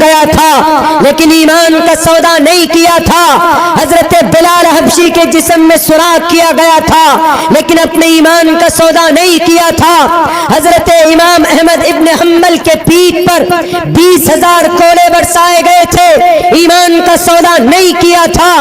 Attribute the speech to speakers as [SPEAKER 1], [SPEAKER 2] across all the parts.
[SPEAKER 1] گیا تھا لیکن ایمان کا سودا نہیں کیا تھا. حضرت بلال حبشی کے جسم میں سوراخ کیا گیا تھا لیکن اپنے ایمان کا سودا نہیں کیا تھا. حضرت امام احمد ابن حنبل کے پیٹھ پر 20,000 کوڑے برسائے گئے تھے, ایمان کا سودا نہیں کیا تھا.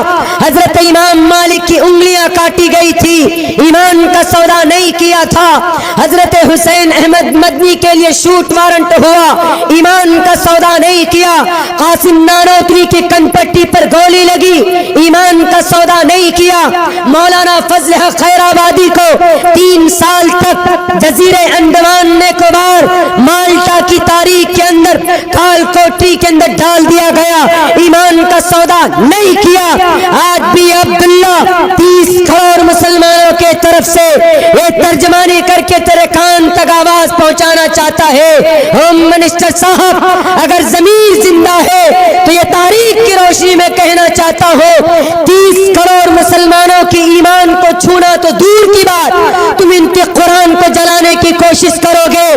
[SPEAKER 1] حضرت امام مالک کی انگلیاں کاٹی گئی تھی, ایمان کا سودا نہیں کیا تھا. حضرت حسین احمد مدنی کے لیے شوٹ وارنٹ ہوا, ایمان کا سودا نہیں کیا. قاسم نانوتری کی کنپٹی پر گولی لگی, ایمان کا سودا نہیں کیا. مولانا فضل حق خیر آبادی کو 3 سال تک جزیرے انڈمان نکوبار مالٹا کی تاریخ کے اندر کال کوٹری کے اندر ڈال دیا گیا, ایمان کا سودا نہیں کیا. آج بھی عبداللہ 30 کروڑ مسلمانوں کے طرف سے یہ ترجمانی کر کے تیرے کان تک آواز پہنچانا چاہتا ہے. ہوم منسٹر صاحب, اگر ضمیر زندہ ہے تو یہ تاریخ کی روشنی میں کہنا چاہتا ہوں, 30 کروڑ مسلمانوں کی ایمان کو چھونا تو دور کی بات, تم ان کے قرآن کو جلانے کی کوشش کرو گے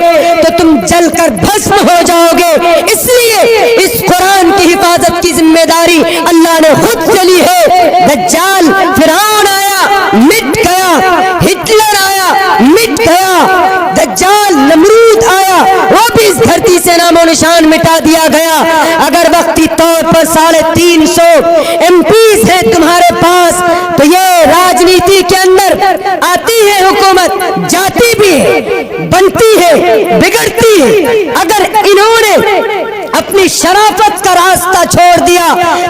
[SPEAKER 1] تو تم جل کر بھسم ہو جاؤ گے. اس لیے اس قرآن کی حفاظت کی ذمہ داری اللہ نے خود چلی ہے. دجال فرعون آیا مٹ گیا, ہٹلر آیا مٹ گیا, دجال نمرود آیا وہ بھی اس دھرتی سے نام و نشان مٹا دیا گیا. اگر وقتی طور پر 350 MPs ہیں تمہارے پاس تو یہ راجنیتی کے اندر آتی ہے حکومت, جاتی بھی ہے, بنتی ہے, بگڑتی ہے. اگر انہوں نے اپنی شرافت کا راستہ چھوڑ دیا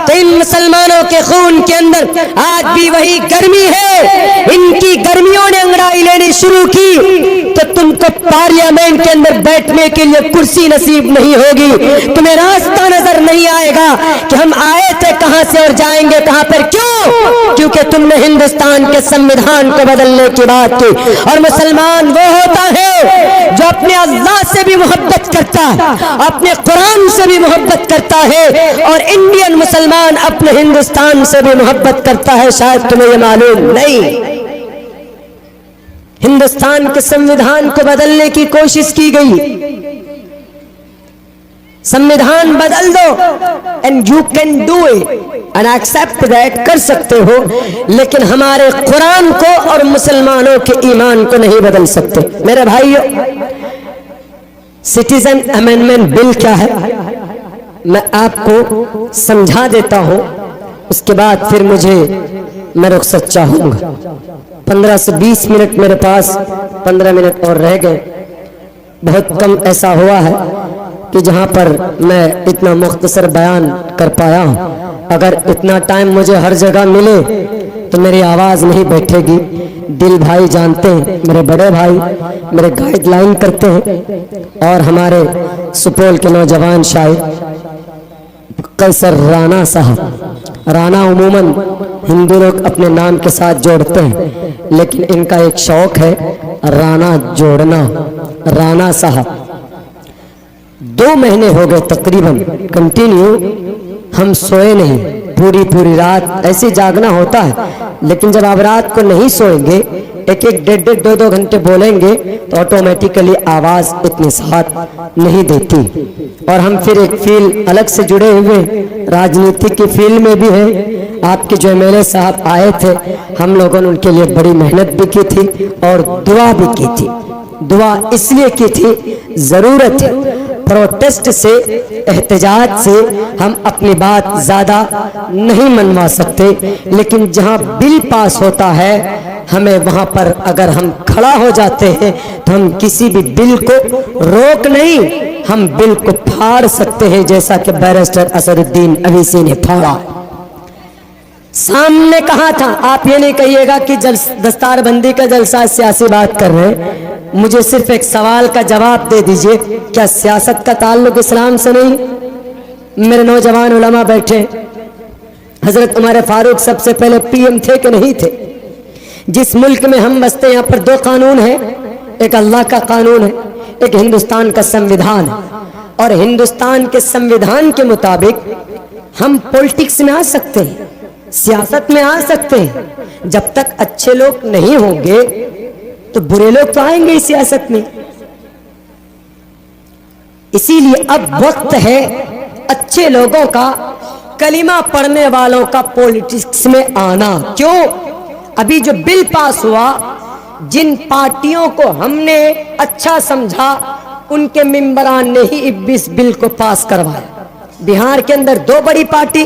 [SPEAKER 1] تو ان مسلمانوں کے خون کے اندر آج بھی وہی گرمی ہے. ان کی گرمیوں نے انگڑائی لینی شروع کی تو تم کو پارلیمنٹ کے اندر بیٹھنے کے لیے کرسی نصیب نہیں ہوگی, تمہیں راستہ نظر نہیں آئے گا کہ ہم آئے تھے کہاں سے اور جائیں گے کہاں پر. کیوں؟ کیونکہ تم نے ہندوستان کے سنویدھان کو بدلنے کی بات کی. اور مسلمان وہ ہوتا ہے جو اپنے اللہ سے بھی محبت کرتا ہے, اپنے قرآن سے بھی محبت کرتا ہے, اور انڈین مسلمان اپنے ہندوستان سے بھی محبت کرتا ہے. شاید تمہیں یہ معلوم نہیں. ہندوستان کے سنویدھان کو بدلنے کی کوشش کی گئی, سنویدھان بدل دو and you can do it and accept that, کر سکتے ہو, لیکن ہمارے قرآن کو اور مسلمانوں کے ایمان کو نہیں بدل سکتے. میرے بھائیو, سٹیزن امینڈمنٹ بل کیا ہے میں آپ کو سمجھا دیتا ہوں, اس کے بعد پھر میں رخصت چاہوں گا. 15 سے 20 منٹ میرے پاس, 15 منٹ اور رہ گئے. بہت کم ایسا ہوا ہے کہ جہاں پر میں اتنا مختصر بیان کر پایا ہوں. اگر اتنا ٹائم مجھے ہر جگہ ملے تو میری آواز نہیں بیٹھے گی. دل بھائی جانتے ہیں, میرے بڑے بھائی میرے گائیڈ لائن کرتے ہیں, اور ہمارے سپول کے نوجوان شاعر قیصر رانا صاحب. رانا عموماً ہندو لوگ اپنے نام کے ساتھ جوڑتے ہیں, لیکن ان کا ایک شوق ہے رانا جوڑنا. رانا صاحب 2 مہینے ہو گئے تقریباً کنٹینیو ہم سوئے نہیں, پوری رات ایسے جاگنا ہوتا ہے, لیکن جب آپ رات کو نہیں سوئیں گے, 1-1 2 گھنٹے بولیں گے تو آٹومیٹیکلی آواز اتنے ساتھ نہیں دیتی. اور ہم پھر ایک فیلڈ الگ سے جڑے ہوئے, راجنیتی کی فیلڈ میں بھی ہے. آپ کے جو MLA صاحب آئے تھے, ہم لوگوں نے ان کے لیے بڑی محنت بھی کی تھی اور دعا بھی کی تھی. دعا اس لیے کی تھی, ضرورت ہے. پروٹیسٹ سے, احتجاج سے ہم اپنی بات زیادہ نہیں منوا سکتے, لیکن جہاں بل پاس ہوتا ہے ہمیں وہاں پر اگر ہم کھڑا ہو جاتے ہیں تو ہم کسی بھی بل کو روک نہیں, ہم بل کو پھاڑ سکتے ہیں, جیسا کہ بیرسٹر اسد الدین اویسی نے پھاڑا. سامنے کہا تھا, آپ یہ نہیں کہیے گا کہ دستار بندی کا جلسہ سیاسی بات کر رہے ہیں. مجھے صرف ایک سوال کا جواب دے دیجئے, کیا سیاست کا تعلق اسلام سے نہیں؟ میرے نوجوان علماء بیٹھے, حضرت عمر فاروق سب سے پہلے PM تھے کہ نہیں تھے؟ جس ملک میں ہم بستے یہاں پر 2 قانون ہیں, ایک اللہ کا قانون ہے, ایک ہندوستان کا سنویدھان ہے. اور ہندوستان کے سنویدھان کے مطابق ہم پولیٹکس میں آ سکتے ہیں, سیاست میں آ سکتے ہیں. جب تک اچھے لوگ نہیں ہوں گے تو برے لوگ تو آئیں گے سیاست میں. اسی لیے اب وقت ہے अच्छे लोगों का, कलिमा पढ़ने वालों का पॉलिटिक्स में आना। क्यों? अभी जो बिल पास हुआ, जिन पार्टियों को हमने अच्छा समझा उनके मेंबरान ने ही इस बिल को पास करवाया। बिहार के अंदर 2 बड़ी पार्टी,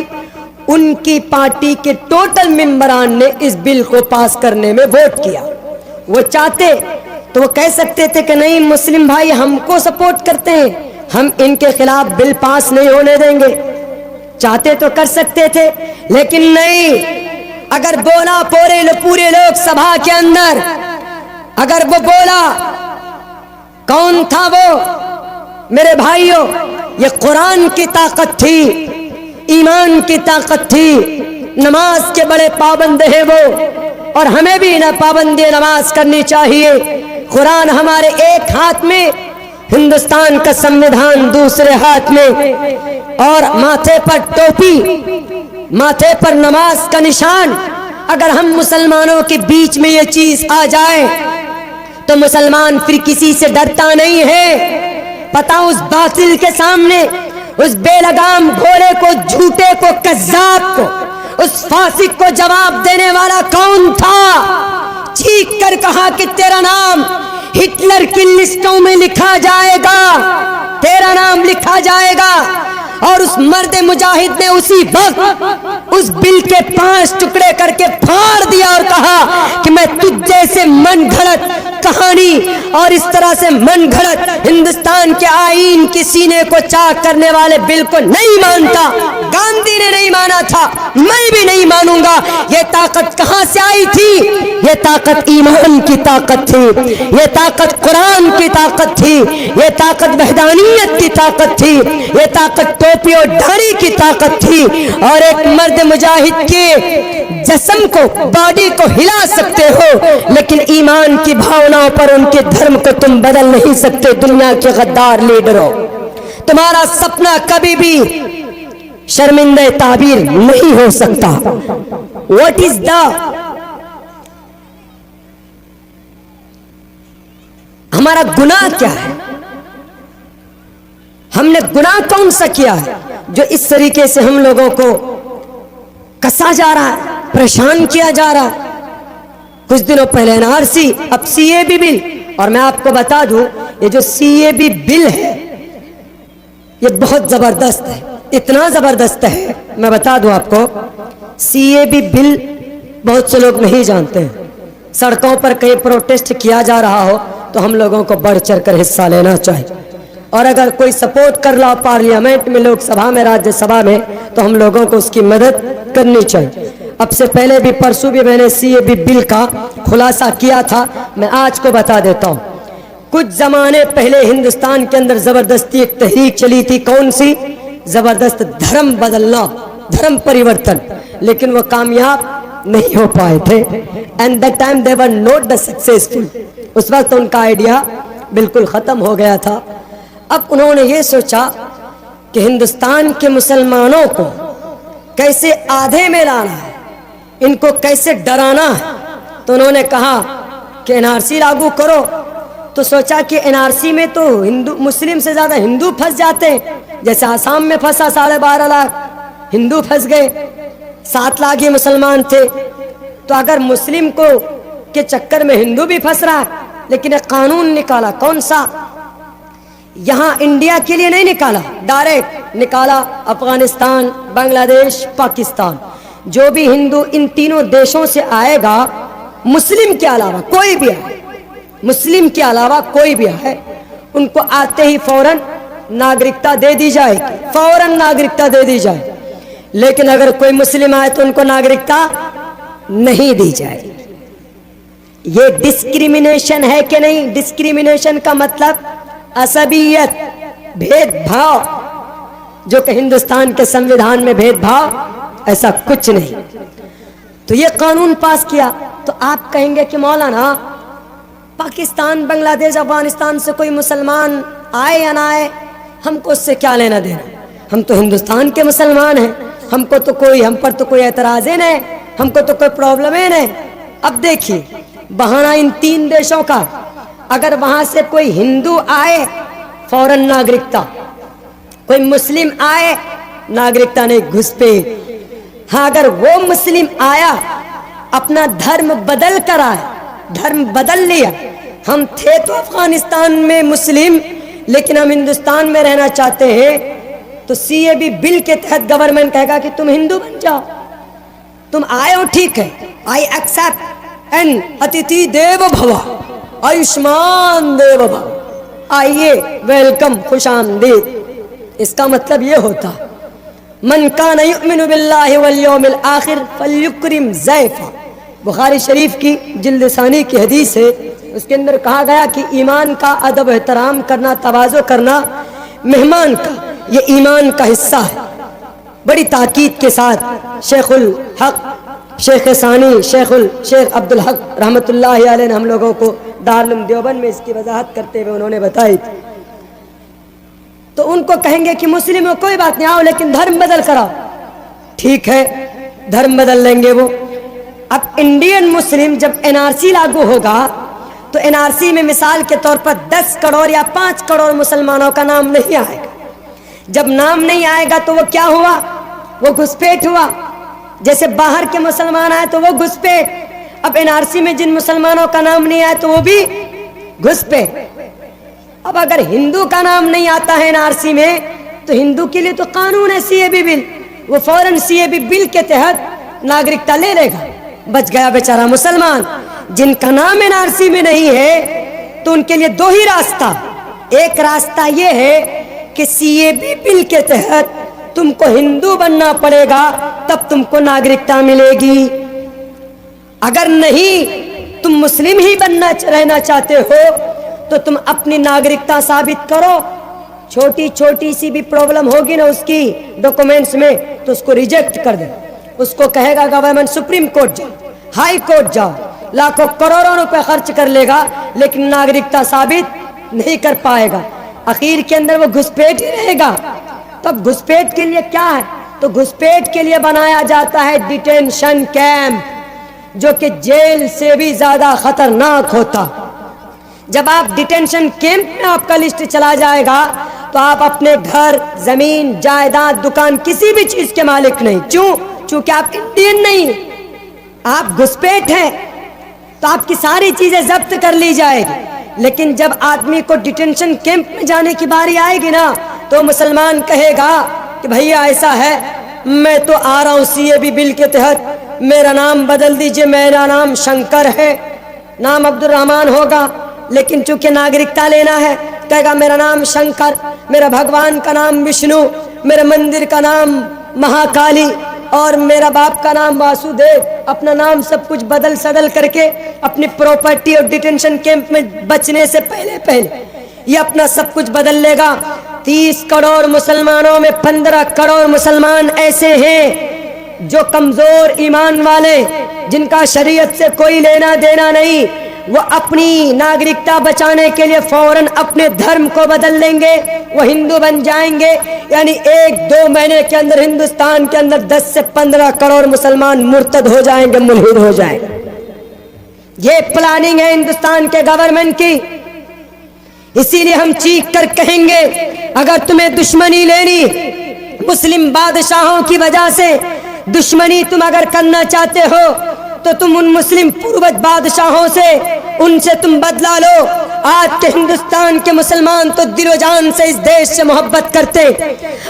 [SPEAKER 1] उनकी पार्टी के टोटल मेंबरान ने इस बिल को पास करने में वोट किया। वो चाहते तो वो कह सकते थे कि नहीं, मुस्लिम भाई हमको सपोर्ट करते हैं, हम इनके खिलाफ बिल पास नहीं होने देंगे। चाहते तो कर सकते थे, लेकिन नहीं। अगर बोला पूरे लोकसभा के अंदर, अगर वो बोला, कौन था वो मेरे भाइयों? ये कुरान की ताकत थी, ईमान की ताकत थी। नमाज के बड़े पाबंद हैं वो, और हमें भी ना पाबंदी नमाज करनी चाहिए। कुरान हमारे एक हाथ में, हिंदुस्तान का संविधान दूसरे हाथ में, और माथे पर टोपी, माथे पर नमाज का निशान। अगर हम मुसलमानों के बीच में ये चीज आ जाए तो मुसलमान फिर किसी से डरता नहीं है। पता उस बातिल के सामने, उस बेलगाम घोड़े को, झूठे को, कज़्ज़ाब को, उस फासिक को जवाब देने वाला कौन था? चीख कर कहा कि तेरा नाम हिटलर की लिस्टों में लिखा जाएगा, तेरा नाम लिखा जाएगा। और उस मर्द मुजाहिद ने उसी वक्त उस बिल के 5 टुकड़े करके फाड़ दिया और कहा कि मैं तुझ जैसे मन घड़त कहानी और इस तरह से मन घड़त हिंदुस्तान के आईन के सीने को चाक करने वाले बिल को नहीं मानता। गांधी ने नहीं माना था, मैं भी नहीं मानूंगा। ये ताकत कहां से आई थी? ये ताकत ईमान की ताकत थी, ये ताकत कुरान की ताकत थी, ये ताकत वहदानियत की ताकत थी, ये ताकत टोपी और दाढ़ी की ताकत थी। और एक मर्द मुजाहिद के जिस्म को, बॉडी को हिला सकते हो, लेकिन ईमान की भावनाओं पर, उनके धर्म को तुम बदल नहीं सकते। दुनिया के गद्दार लीडरों, तुम्हारा सपना कभी भी शर्मिंदा ताबीर नहीं हो सकता। What is the, हमारा गुनाह क्या है? हमने गुनाह कौन सा किया है जो इस तरीके से हम लोगों को कसा जा रहा है, परेशान किया जा रहा है? कुछ दिनों पहले एनआरसी, अब सीएबी बिल। और मैं आपको बता दूं, ये जो सीएबी बिल है ये बहुत जबरदस्त है, इतना जबरदस्त है, मैं बता दूं आपको। सीएबी बिल बहुत से लोग नहीं जानते हैं। सड़कों पर कहीं प्रोटेस्ट किया जा रहा हो तो हम लोगों को बढ़ चढ़ कर हिस्सा लेना चाहिए। और अगर कोई सपोर्ट कर रहा पार्लियामेंट में, लोकसभा में, राज्यसभा में, तो हम लोगों को उसकी मदद करनी चाहिए। अब से पहले भी, परसों भी मैंने सीएबी बिल का खुलासा किया था, मैं आज को बता देता हूँ। कुछ जमाने पहले हिंदुस्तान के अंदर जबरदस्ती एक तहरीक चली थी, कौन सी? जबरदस्त धर्म बदलना, धर्म परिवर्तन, लेकिन वो कामयाब नहीं हो पाए थे। And that time they were not the successful. उस वक्त उनका आइडिया बिल्कुल खत्म हो गया था। अब उन्होंने ये सोचा कि हिंदुस्तान के मुसलमानों को कैसे आधे में लाना है, इनको कैसे डराना है। तो उन्होंने कहा कि एनआरसी लागू करो। तो सोचा कि एनआरसी में तो हिंदू, मुस्लिम से ज्यादा हिंदू फंस जाते हैं। जैसे आसाम में फंसा 12.5 लाख हिंदू फंस गए, 7 लाख ही मुसलमान थे। तो अगर मुस्लिम को के चक्कर में हिंदू भी फंस रहा है, लेकिन एक कानून निकाला, कौन सा? यहाँ इंडिया के लिए नहीं निकाला, डायरेक्ट निकाला अफगानिस्तान, बांग्लादेश, पाकिस्तान। जो भी हिंदू इन तीनों देशों से आएगा, मुस्लिम के अलावा कोई भी आए, मुस्लिम के अलावा कोई भी आए, उनको आते ही फौरन नागरिकता दे दी जाए, फौरन नागरिकता दे दी जाए। लेकिन अगर कोई मुस्लिम आए तो उनको नागरिकता नहीं दी जाए। ये डिस्क्रिमिनेशन है कि नहीं? डिस्क्रिमिनेशन का मतलब असबियत, भेदभाव, जो कि हिंदुस्तान के संविधान में भेदभाव ऐसा कुछ नहीं। तो ये कानून पास किया। तो आप कहेंगे कि मौलाना, पाकिस्तान, बांग्लादेश, अफगानिस्तान से कोई मुसलमान आए या ना आए, हमको उससे क्या लेना देना? हम तो हिंदुस्तान के मुसलमान हैं, हमको तो कोई, हम पर तो कोई एतराज ही नहीं, हमको तो कोई प्रॉब्लम ही नहीं। अब देखिए, बहाना इन 3 देशों का, अगर वहां से कोई हिंदू आए फौरन नागरिकता, कोई मुस्लिम आए नागरिकता नहीं, घुसपैठ। हाँ, अगर वो मुस्लिम आया, अपना धर्म बदल कर आया, धर्म बदल लिया, हम थे तो अफगानिस्तान में मुस्लिम लेकिन हम हिंदुस्तान में रहना चाहते हैं, तो CAB बिल के तहत गवर्नमेंट कहेगा कि तुम हिंदू बन जाओ, तुम आए हो ठीक है, आई एक्सेप्ट एंड अतिथि देवो भव, आयुष्मान देव भव, आइए, वेलकम, खुशामदीद। इसका मतलब ये होता, मन कान युमिनु बिल्लाहि वल यौमिल आखिर फल्युक्रिम ज़ैफ़ा। बुखारी शरीफ की जिल्द सानी की हदीस है, उसके अंदर कहा गया कि ईमान का अदब एहतराम करना, तवाज़ो करना मेहमान का, ये ईमान का हिस्सा है। बड़ी ताकीद के साथ शेखुल हक, शेख सानी, शेख अब्दुल हक रहमतुल्लाहि अलैह ने हम लोगों को दारुल देवबंद में इसकी वजाहत करते हुए उन्होंने बताई थी। तो उनको कहेंगे कि मुस्लिम हो, कोई बात नहीं, आओ लेकिन धर्म बदल कराओ। ठीक है, धर्म बदल लेंगे वो। अब इंडियन मुस्लिम जब NRC लागू होगा तो NRC में मिसाल के तौर पर 10 करोड़ या 5 करोड़ मुसलमानों का नाम नहीं आएगा। जब नाम नहीं आएगा तो वो क्या हुआ? वो घुसपैठ हुआ। जैसे बाहर के मुसलमान आए तो वो घुसपैठ, अब NRC में जिन मुसलमानों का नाम नहीं आया तो वो भी घुसपैठ। अब अगर हिंदू का नाम नहीं आता है NRC में तो हिंदू के लिए तो कानून है CAB बिल, वो फौरन CAB बिल के तहत नागरिकता ले लेगा, बच गया बेचारा मुसलमान। जिनका नाम NRC में नहीं है तो उनके लिए दो ही रास्ता, एक रास्ता ये है कि CAB बिल के तहत तुमको हिंदू बनना पड़ेगा, तब तुमको नागरिकता मिलेगी। अगर नहीं तुम मुस्लिम ही रहना चाहते हो तो तुम अपनी नागरिकता साबित करो। छोटी छोटी सी भी प्रॉब्लम होगी ना उसकी डॉक्यूमेंट्स में तो उसको रिजेक्ट कर दे। उसको कहेगा गवर्नमेंट सुप्रीम कोर्ट जाओ, हाई कोर्ट जाओ, लाखों करोड़ों रुपए खर्च कर लेगा लेकिन नागरिकता साबित नहीं कर पाएगा। आखिर के अंदर वो घुसपैठ ही रहेगा। तब घुसपैठ के लिए क्या है? तो घुसपैठ के लिए बनाया जाता है डिटेंशन कैंप, जो कि जेल से भी ज्यादा खतरनाक होता। जब आप डिटेंशन कैंप में आपका लिस्ट चला जाएगा तो आप अपने घर, जमीन, जायदाद, दुकान, किसी भी चीज के मालिक नहीं। क्यों? क्योंकि आप इंडियन नहीं, आप घुसपैठ हैं, तो आपकी सारी चीजें जब्त कर ली जाएगी। लेकिन जब आदमी को डिटेंशन कैंप में जाने की बारी आएगी ना तो मुसलमान कहेगा कि भैया ऐसा है, मैं तो आ रहा हूँ CAB बिल के तहत, मेरा नाम बदल दीजिए, मेरा नाम शंकर है, नाम अब्दुल रहमान होगा, लेकिन चूंकि नागरिकता लेना है कहेगा मेरा नाम शंकर, मेरा भगवान का नाम विष्णु, मेरे मंदिर का नाम महाकाली और मेरा बाप का नाम वासुदेव। अपना नाम सब कुछ बदल सदल करके अपनी प्रॉपर्टी और डिटेंशन कैंप में बचने से पहले ये अपना सब कुछ बदल लेगा। 30 करोड़ मुसलमानों में 15 करोड़ मुसलमान ऐसे हैं जो कमजोर ईमान वाले, जिनका शरीयत से कोई लेना देना नहीं, वो अपनी नागरिकता बचाने के लिए फौरन अपने धर्म को बदल लेंगे, वो हिंदू बन जाएंगे। यानी 1-2 महीने के अंदर हिंदुस्तान के अंदर 10 से 15 करोड़ मुसलमान मुर्तद हो जाएंगे, मुल्हिद हो जाएंगे। ये प्लानिंग है हिंदुस्तान के गवर्नमेंट की। इसीलिए हम चीख कर कहेंगे, अगर तुम्हें दुश्मनी लेनी मुस्लिम बादशाहों की वजह से, दुश्मनी तुम अगर करना चाहते हो तो तुम उन मुस्लिम पूर्वज बादशाहों से, उनसे तुम बदला लो। आज के हिंदुस्तान के मुसलमान तो दिलो जान से इस देश से मोहब्बत करते।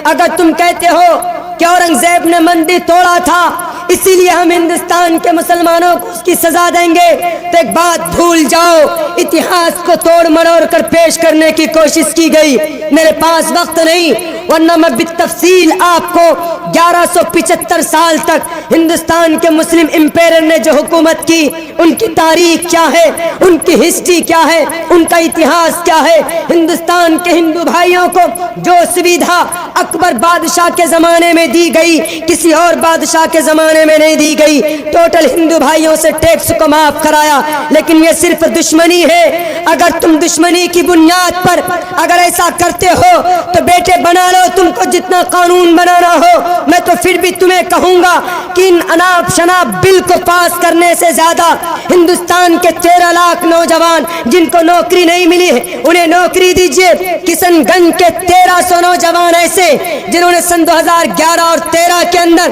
[SPEAKER 1] अगर तुम कहते हो कि औरंगजेब ने मंदिर तोड़ा था इसीलिए हम हिंदुस्तान के मुसलमानों को उसकी सजा देंगे, तो एक बात भूल जाओ, इतिहास को तोड़ मरोड़ कर पेश करने की कोशिश की गई। मेरे पास वक्त नहीं, वरना मैं बितफसील आपको 1175 साल तक हिंदुस्तान के मुस्लिम इंपेयर ने जो हुकूमत की, उनकी तारीख क्या है, उनकी हिस्ट्री क्या है, उनका इतिहास क्या है। हिंदुस्तान के हिंदू भाइयों को जो सुविधा अकबर बादशाह के जमाने में दी गई, किसी और बादशाह के जमाने में नहीं दी गई। टोटल हिंदू भाइयों से टैक्स को माफ कराया, लेकिन ये सिर्फ दुश्मनी है। अगर तुम दुश्मनी की बुनियाद पर अगर ऐसा करते हो तो बेटे बना लो तुमको जितना कानून बनाना हो। मैं तो फिर भी तुम्हें कहूंगा कि इन अनाप शनाप बिल को पास करने से ज्यादा हिंदुस्तान के 13 लाख नौजवान जिनको नौकरी नहीं मिली है उन्हें नौकरी दीजिए। किशनगंज के 1300 नौजवान ऐसे سے جنہوں نے سن 2011 اور 13 کے اندر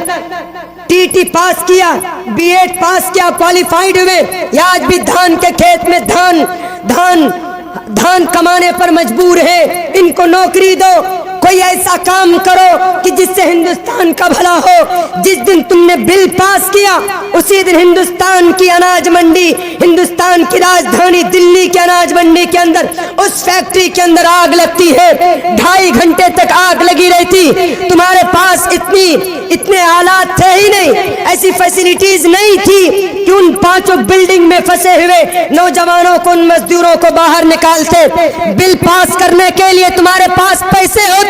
[SPEAKER 1] ٹی پاس کیا, بی ایڈ پاس کیا, کوالیفائیڈ ہوئے, یا آج بھی دھان کے کھیت میں دھان کمانے پر مجبور ہے, ان کو نوکری دو. کوئی ایسا کام کرو کہ جس سے ہندوستان کا بھلا ہو. جس دن تم نے بل پاس کیا اسی دن ہندوستان کی اناج منڈی, ہندوستان کی راجدھانی دلی کی اناج منڈی کے اندر اس فیکٹری کے اندر آگ لگتی ہے. 2.5 گھنٹے تک آگ لگی رہتی. تمہارے پاس اتنے آلات تھے ہی نہیں, ایسی فیسلٹیز نہیں تھی کہ ان 5 بلڈنگ میں پھنسے ہوئے نوجوانوں کو, ان مزدوروں کو باہر نکالتے. بل پاس کرنے کے لیے تمہارے پاس پیسے ہوتے,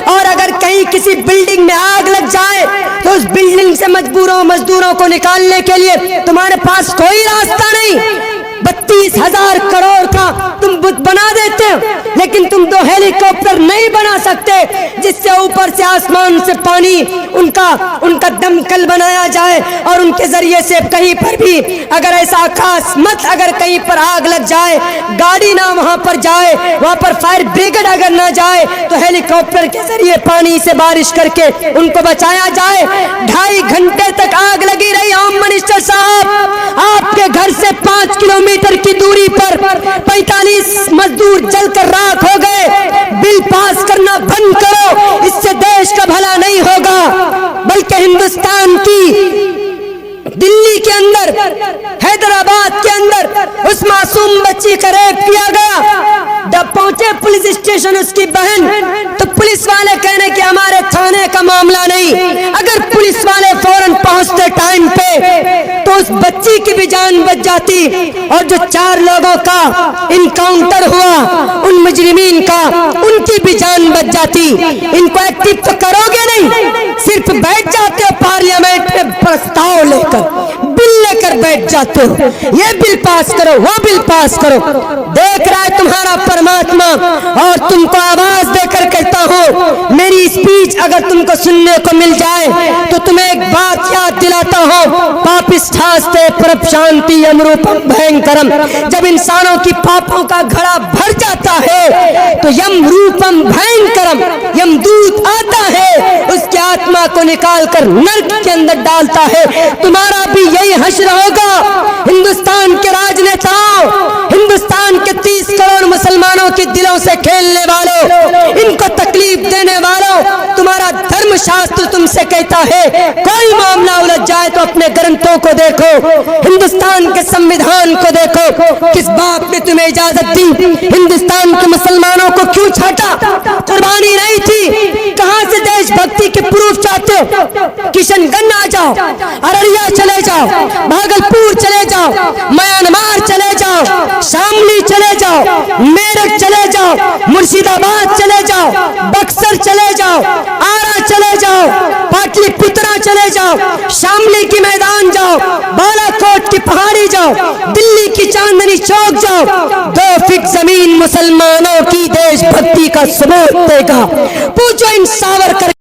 [SPEAKER 1] اور اگر کہیں کسی بلڈنگ میں آگ لگ جائے تو اس بلڈنگ سے مزدوروں کو نکالنے کے لیے تمہارے پاس کوئی راستہ نہیں. 32,000 کروڑ کا تم بت بنا دیتے ہو, لیکن تم 2 ہیلی کاپٹر نہیں بنا سکتے جس سے اوپر سے آسمان سے پانی ان کا دمکل بنایا جائے, اور ان کے ذریعے سے کہیں پر بھی اگر ایسا اکاسمت اگر کہیں پر آگ لگ جائے, گاڑی نہ وہاں پر جائے, وہاں پر فائر بریگیڈ اگر نہ جائے تو ہیلی کاپٹر کے ذریعے پانی سے بارش کر کے ان کو بچایا جائے. 2.5 گھنٹے تک آگ لگی رہی. ہوم منسٹر صاحب, آپ کے گھر سے 5 کلومیٹر کی دوری پر 45 مزدور جل کر راکھ ہو گئے. بل پاس کرنا بند کرو, اس سے دیش کا بھلا نہیں ہوگا, بلکہ ہندوستان کی دلی کے اندر, حیدرآباد کے اندر اس معصوم بچی کا ریپ کیا گیا. جب پہنچے پولیس اسٹیشن اس کی بہن, تو پولیس والے کہنے کہ ہمارے تھانے کا معاملہ نہیں. اگر پولیس والے فوراً پہنچتے ٹائم پہ تو اس بچی کی بھی جان بچ جاتی, اور جو 4 لوگوں کا انکاؤنٹر ہوا ان مجرمین کا, ان کی بھی جان بچ جاتی. ان کو ایکٹیو تو کرو گے نہیں, صرف بیٹھ جاتے ہو پارلیمنٹ میں پرستاؤ لے کر, بل لے کر بیٹھ جاتے ہو, یہ بل پاس کرو, وہ بل پاس کرو. دیکھ رہا ہے تمہارا پرماتما, اور تم کو آواز دے کر کہتا ہوں, میری اسپیچ اگر تم کو سننے کو مل جائے تو تمہیں ایک بات یاد دلاتا ہوں, پاپستھاستے پرپشانتی یم روپم بھینکرم. جب انسانوں کی پاپوں کا گھڑا بھر جاتا ہے تو یم روپم بھینکرم, یم دوت آتا ہے, اس کی آتما کو نکال کر نرک کے اندر ڈالتا ہے. تمہارا بھی یہی حشر ہوگا. ہندوستان کے راجنیتاؤں, ہندوستان کے 30 کروڑ مسلمانوں کے دلوں سے کھیلنے والوں, ان کو تکلیف دینے والوں, تمہارا دھرم شاستر تم سے کہتا ہے کوئی معاملہ الجھ جائے تو اپنے گرنتھوں کو دیکھو, ہندوستان کے سمویدھان کو دیکھو. کس باپ نے تمہیں اجازت دی؟ ہندوستان کے مسلمانوں کو کیوں چھاٹا؟ قربانی نہیں تھی. کہاں سے دیش بھکتی کے پروف چاہتے ہو؟ کشن گنج آ جاؤ, ارریا چلے جاؤ, بھاگلپور چلے جاؤ, میانمار چلے جاؤ, شاملی چلے جاؤ, میرٹھ چلے جاؤ, مرشید آباد چلے جاؤ, بکسر چلے جاؤ, آرا چلے جاؤ, پاٹلی پترا چلے جاؤ, شاملی کی میدان جاؤ, بالا کوٹ کی پہاڑی جاؤ, دلی کی چاندنی چوک جاؤ. 2 فٹ زمین مسلمانوں کی دیش بھکتی کا ثبوت دے گا. پوچھو ان ساورکر